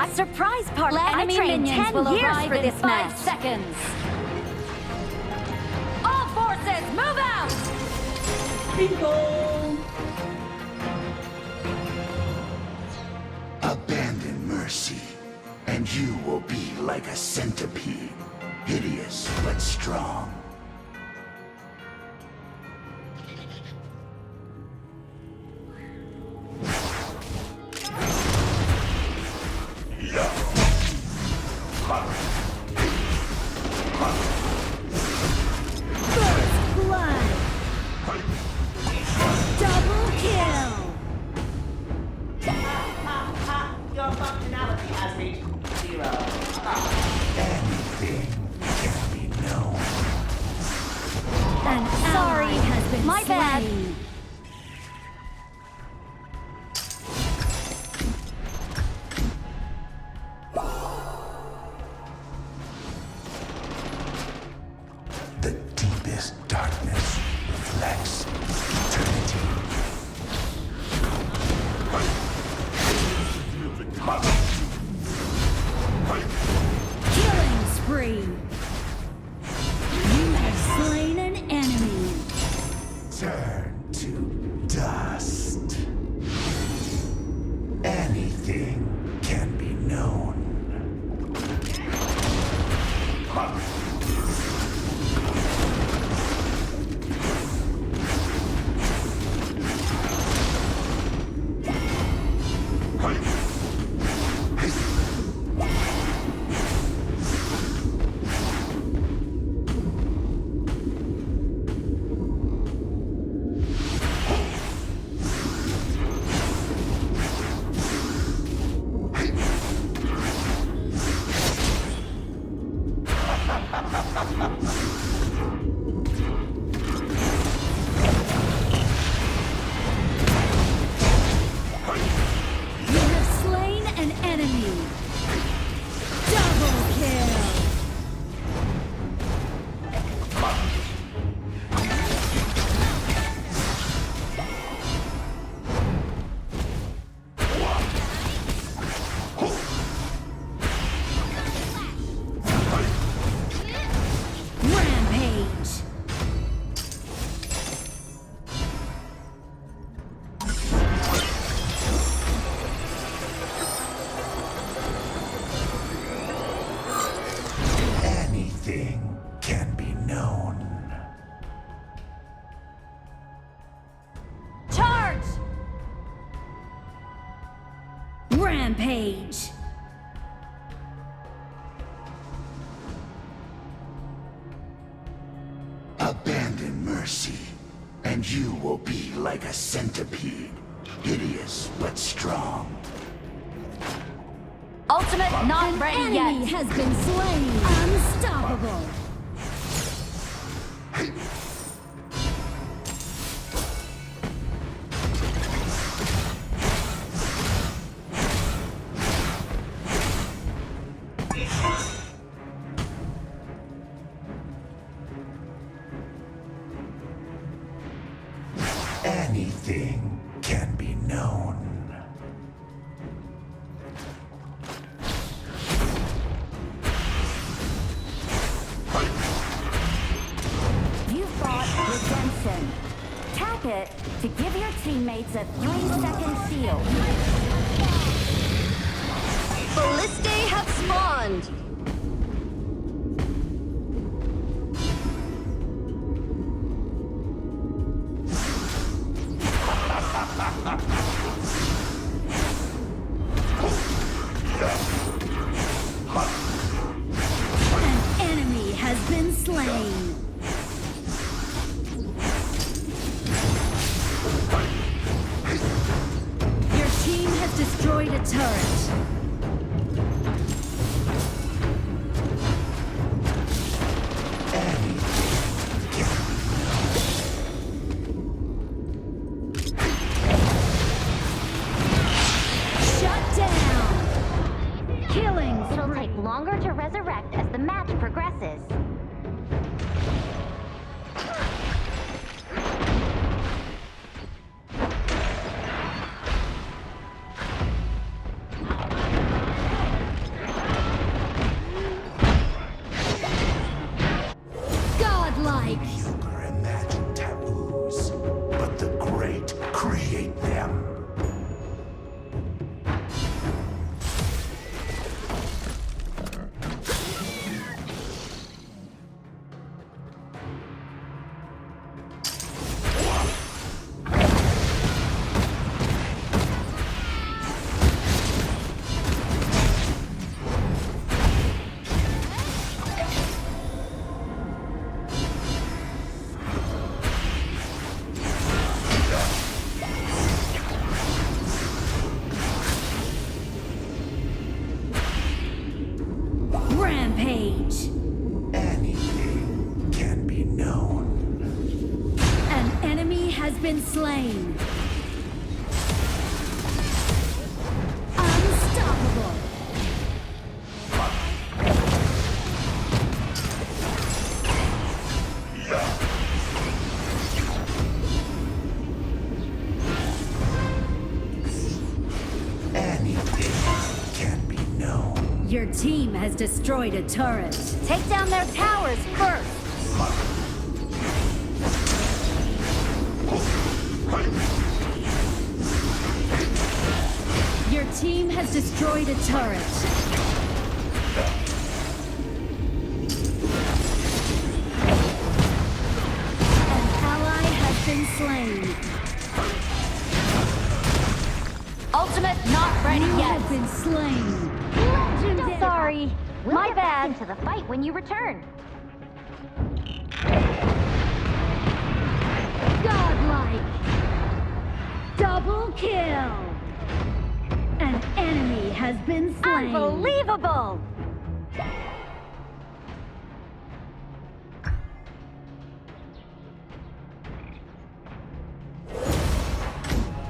A surprise party. Enemy minions will arrive in 5 seconds. All forces, move out! Bingo! Abandon mercy, and you will be like a centipede, hideous but strong. Your functionality has reached 0. Anything can be known. An ally has been My bad. slain. The deepest darkness reflects eternity. Killing spree. You have slain an enemy. Turn to dust. Anything can be known. You have slain an enemy. Double kill. Rampage. Anything can be known. Charge! Rampage. Abandon mercy, and you will be like a centipede, hideous but strong. Ultimate not ready Enemy yet. has been slain. Unstoppable. Anything can be known. You fought redemption. Tap it to give your teammates a 3-second shield. Ballistae have spawned! An enemy has been slain. Your team has destroyed a turret. been slain. Unstoppable. Anything can be known. Your team has destroyed a turret. Take down their towers first. Your team has destroyed a turret. An ally has been slain. Ultimate not ready You yet. have been slain. Legendary. Sorry. My bad. Into the fight when you return. Godlike. Double kill. An enemy has been slain. Unbelievable!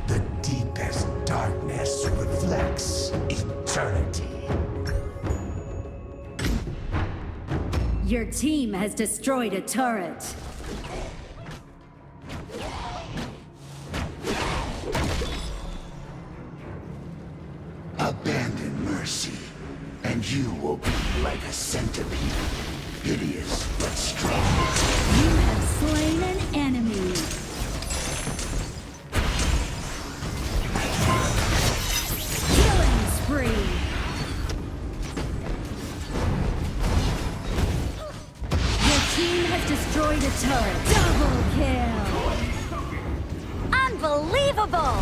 The deepest darkness reflects eternity. Your team has destroyed a turret. Abandon mercy, and you will be like a centipede, hideous but strong. You have slain an enemy. Killing spree. Your team has destroyed a turret. Double kill. Unbelievable!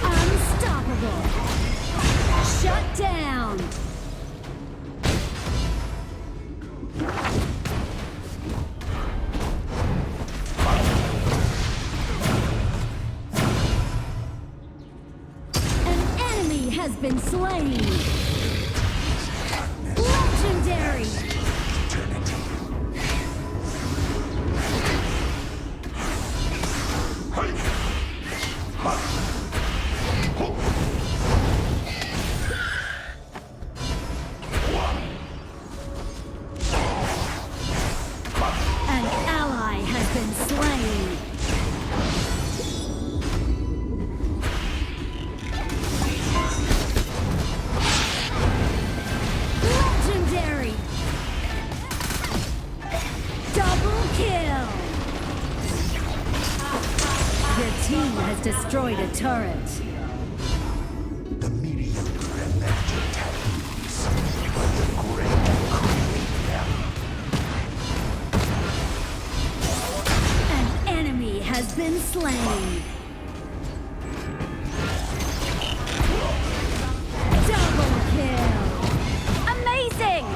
Unstoppable. Shut down. An enemy has been slain. Legendary. An ally has been slain. Legendary. Double kill. Your team has destroyed a turret. The mediocre imagine taboos, but the great create them. An enemy has been slain. Double kill. Amazing!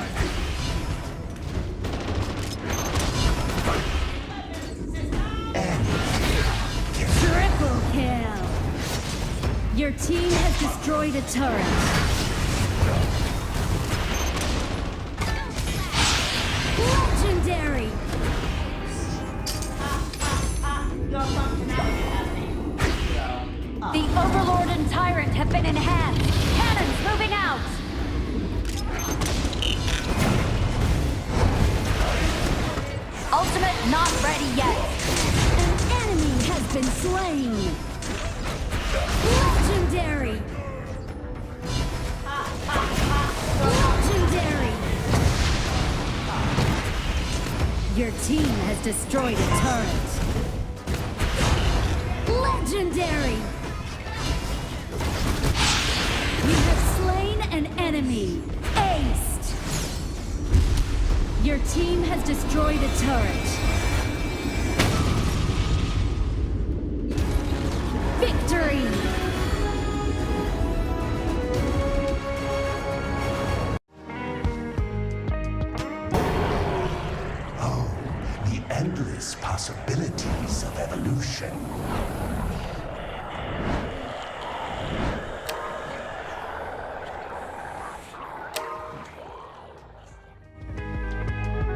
Triple kill. Your team has destroyed a turret. Legendary. Your functionality has reached 0. The Overlord and Tyrant have been enhanced. Cannons moving out! Ultimate not ready yet. An enemy has been slain. Legendary. Legendary. Your team has destroyed a turret. Legendary. You have slain an enemy. Aced. Your team has destroyed a turret.